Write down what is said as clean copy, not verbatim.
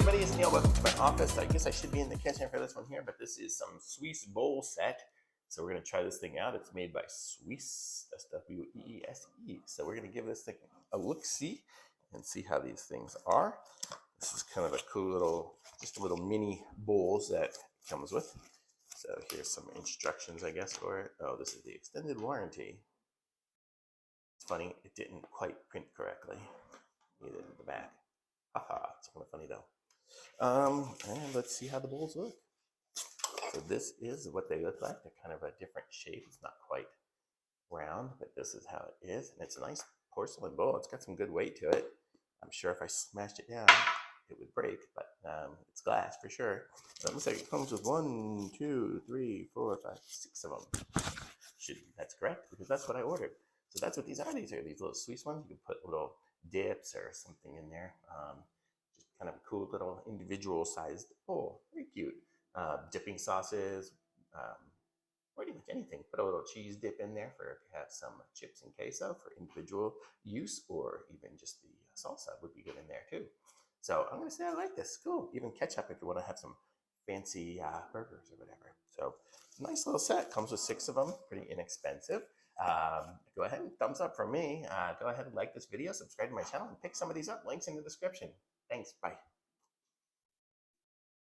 everybody, it's Neil. Welcome to my office. I guess I should be in the kitchen for this one here, but this is some Sweese bowl set. So we're going to try this thing out. It's made by Sweese, S-W-E-E-S-E. So we're going to give this thing a look-see and see how these things are. This is kind of a cool little, just a little mini bowls that it comes with. So here's some instructions, I guess, for it. Oh, this is the extended warranty. It's funny, it didn't quite print correctly. Neither did the back. Haha, it's kind of funny though. And let's see how the bowls look. So this is what they look like. They're kind of a different shape. It's not quite round, but this is how it is. And it's a nice porcelain bowl. It's got some good weight to it. I'm sure if I smashed it down, it would break, but it's glass for sure. So it looks like it comes with 1, 2, 3, 4, 5, 6 of them. That's correct, because that's what I ordered. So that's what these are. These are these little Sweese ones. You can put little dips or something in there. Just kind of a cool little individual sized bowl. Very cute. Dipping sauces, pretty much anything. Put a little cheese dip in there for if you have some chips and queso for individual use, or even just the salsa would be good in there too. So I'm going to say I like this. Cool. Even ketchup if you want to have some fancy burgers or whatever. So nice little set. Comes with 6 of them. Pretty inexpensive. Go ahead and thumbs up for me. Go ahead and like this video, subscribe to my channel, and pick some of these up. Links in the description. Thanks. Bye.